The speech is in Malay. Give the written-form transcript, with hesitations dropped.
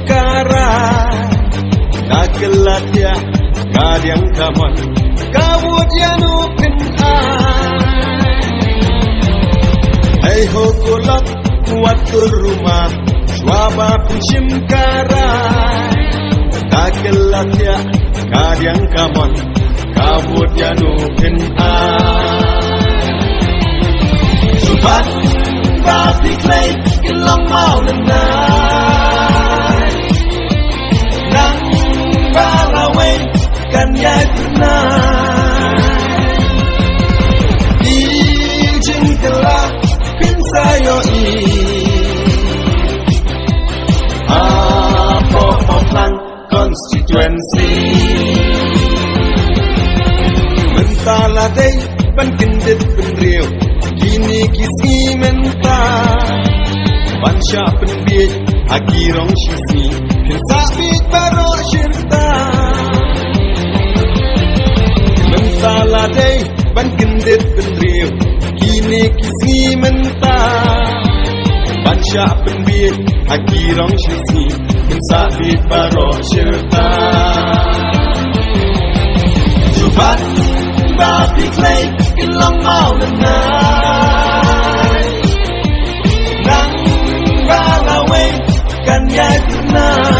kara Nakelatya Kadiang kaman Kawud yanu pin'an Hai hokulak Watur rumah Swaba pinsim kara Nakelatya Kadiang kaman Kawud yanu pin'an Subat Babi klay Kilang mau lenay Nang baraway Kanyay pinay Ijin kala Pinsayo Popoplang constituency Mentaladay Pankindit penriyo Kini kisi menta Bansya penbiit Agirong syismi Kinsabit baro syirta Mentaladay Pankindit penriyo Kini kisi menta Bansya penbiit Agirong syismi Kinsabit baro syirta Subat Babi klay Kilang mau lenay Nang baraway Kanyay pinay